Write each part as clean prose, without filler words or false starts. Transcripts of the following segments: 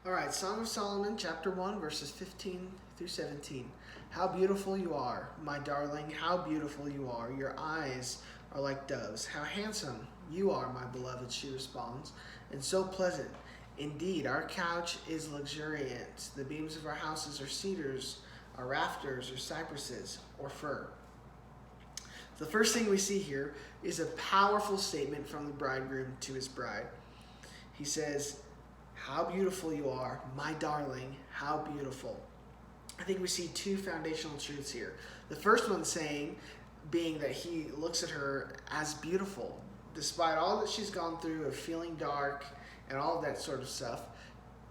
All right, Song of Solomon, chapter 1, verses 15 through 17. How beautiful you are, my darling, how beautiful you are. Your eyes are like doves. How handsome you are, my beloved, she responds, and so pleasant. Indeed, our couch is luxuriant. The beams of our houses are cedars, our rafters are cypresses or fir. The first thing we see here is a powerful statement from the bridegroom to his bride. He says, how beautiful you are, my darling, how beautiful. I think we see two foundational truths here. The first one being that he looks at her as beautiful. Despite all that she's gone through of feeling dark and all of that sort of stuff,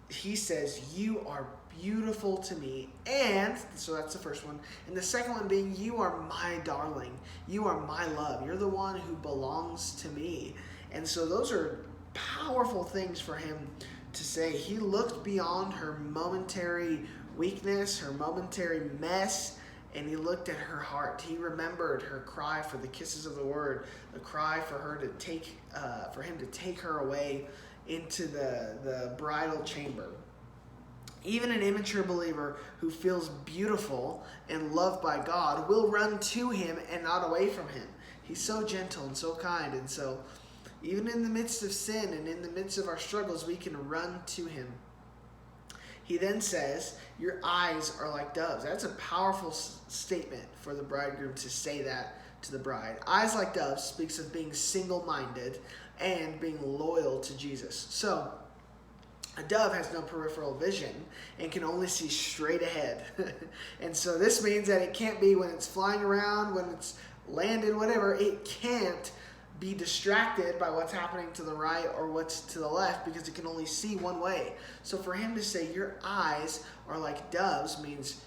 he says, you are beautiful to me. And, so that's the first one. And the second one being, you are my darling. You are my love. You're the one who belongs to me. And so those are powerful things for him to say. He looked beyond her momentary weakness, her momentary mess, and he looked at her heart. He remembered her cry for the kisses of the word, the cry for her to for him to take her away into the bridal chamber. Even an immature believer who feels beautiful and loved by God will run to him and not away from him. He's so gentle and so kind, and so even in the midst of sin and in the midst of our struggles, we can run to him. He then says, your eyes are like doves. That's a powerful statement for the bridegroom to say that to the bride. Eyes like doves speaks of being single-minded and being loyal to Jesus. So, a dove has no peripheral vision and can only see straight ahead. And so this means that it can't be when it's flying around, when it's landed, whatever, it can't be distracted by what's happening to the right or what's to the left because it can only see one way. So for him to say your eyes are like doves means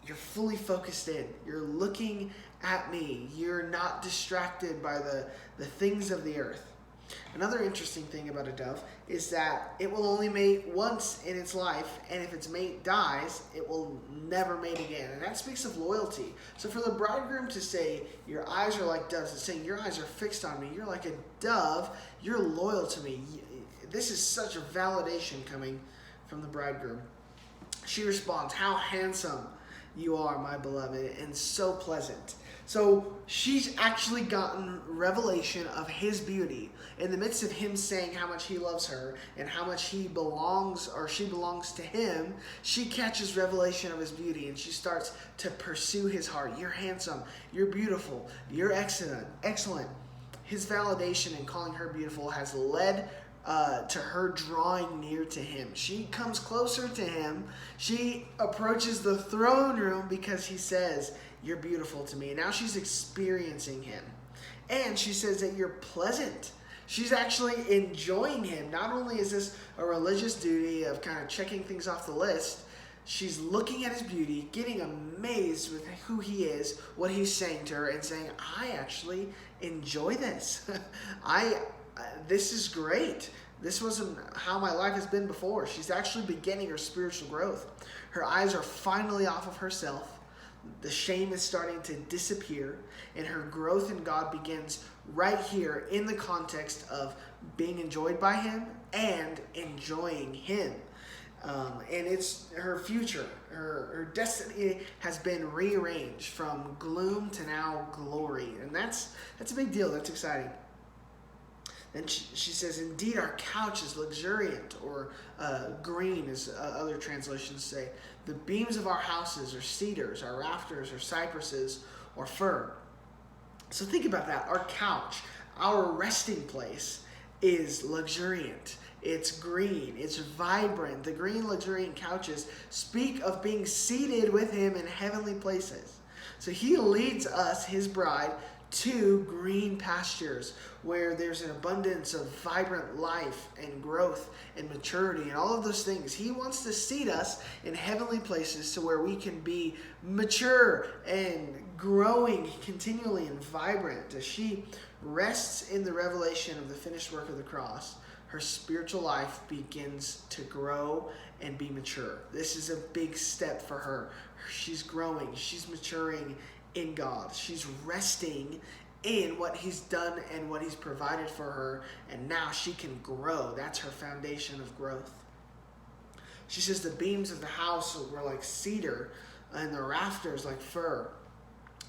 you're fully focused in. You're looking at me. You're not distracted by the things of the earth. Another interesting thing about a dove is that it will only mate once in its life, and if its mate dies, it will never mate again. And that speaks of loyalty. So for the bridegroom to say, your eyes are like doves, it's saying your eyes are fixed on me. You're like a dove. You're loyal to me. This is such a validation coming from the bridegroom. She responds, how handsome you are, my beloved, and so pleasant. So she's actually gotten revelation of his beauty. In the midst of him saying how much he loves her and how much he belongs or she belongs to him, she catches revelation of his beauty and she starts to pursue his heart. You're handsome. You're beautiful. You're excellent. His validation in calling her beautiful has led to her drawing near to him. She comes closer to him. She approaches the throne room because he says, you're beautiful to me. And now she's experiencing him. And she says that you're pleasant. She's actually enjoying him. Not only is this a religious duty of kind of checking things off the list, she's looking at his beauty, getting amazed with who he is, what he's saying to her, and saying, I actually enjoy this. This is great. This wasn't how my life has been before. She's actually beginning her spiritual growth. Her eyes are finally off of herself. The shame is starting to disappear, and her growth in God begins right here in the context of being enjoyed by him and enjoying him. And it's her future. Her destiny has been rearranged from gloom to now glory. And that's a big deal. That's exciting. Then she says, indeed, our couch is luxuriant, or green, as other translations say. The beams of our houses are cedars, our rafters are cypresses or fir. So think about that. Our couch, our resting place, is luxuriant. It's green. It's vibrant. The green, luxuriant couches speak of being seated with him in heavenly places. So he leads us, his bride, to green pastures where there's an abundance of vibrant life and growth and maturity and all of those things. He wants to seat us in heavenly places to where we can be mature and growing continually and vibrant. As she rests in the revelation of the finished work of the cross, her spiritual life begins to grow and be mature. This is a big step for her. She's growing. She's maturing in God. She's resting in what he's done and what he's provided for her, and now she can grow. That's her foundation of growth. She says the beams of the house were like cedar and the rafters like fir.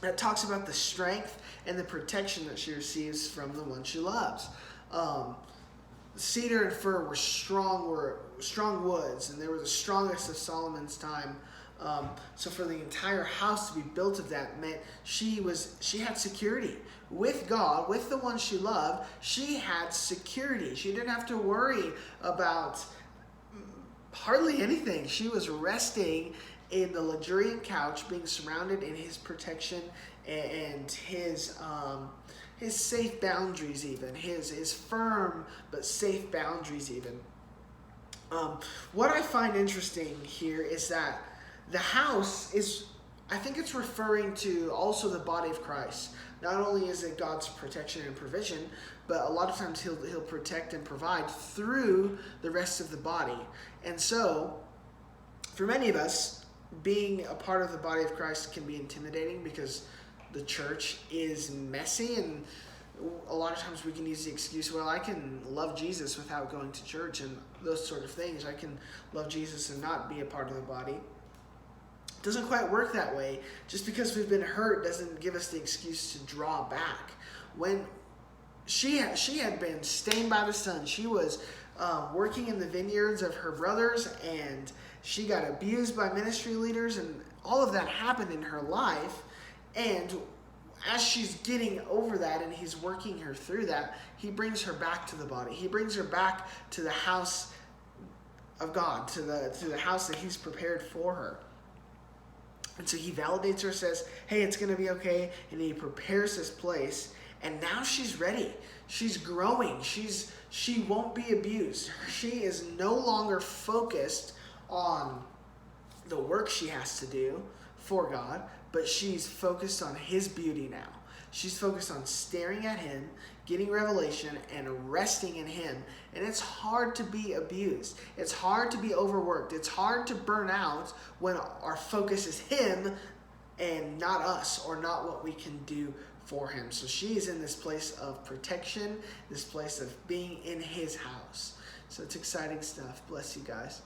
That talks about the strength and the protection that she receives from the one she loves. Cedar and fir were strong woods, and they were the strongest of Solomon's time. So for the entire house to be built of that meant she had security with God, with the one she loved. She had security. She didn't have to worry about hardly anything. She was resting in the luxuriant couch, being surrounded in his protection and his safe boundaries, even his firm but safe boundaries, even. What I find interesting here is that the house is, I think it's referring to also the body of Christ. Not only is it God's protection and provision, but a lot of times he'll protect and provide through the rest of the body. And so, for many of us, being a part of the body of Christ can be intimidating because the church is messy, and a lot of times we can use the excuse, well, I can love Jesus without going to church and those sort of things. I can love Jesus and not be a part of the body. It doesn't quite work that way. Just because we've been hurt doesn't give us the excuse to draw back. When she had been stained by the sun, she was working in the vineyards of her brothers, and she got abused by ministry leaders, and all of that happened in her life. And as she's getting over that and he's working her through that, he brings her back to the body. He brings her back to the house of God, to the house that he's prepared for her. And so he validates her, says, hey, it's going to be okay. And he prepares this place. And now she's ready. She's growing. She won't be abused. She is no longer focused on the work she has to do for God, but she's focused on his beauty now. She's focused on staring at him, getting revelation, and resting in him. And it's hard to be abused. It's hard to be overworked. It's hard to burn out when our focus is him and not us, or not what we can do for him. So she is in this place of protection, this place of being in his house. So it's exciting stuff. Bless you guys.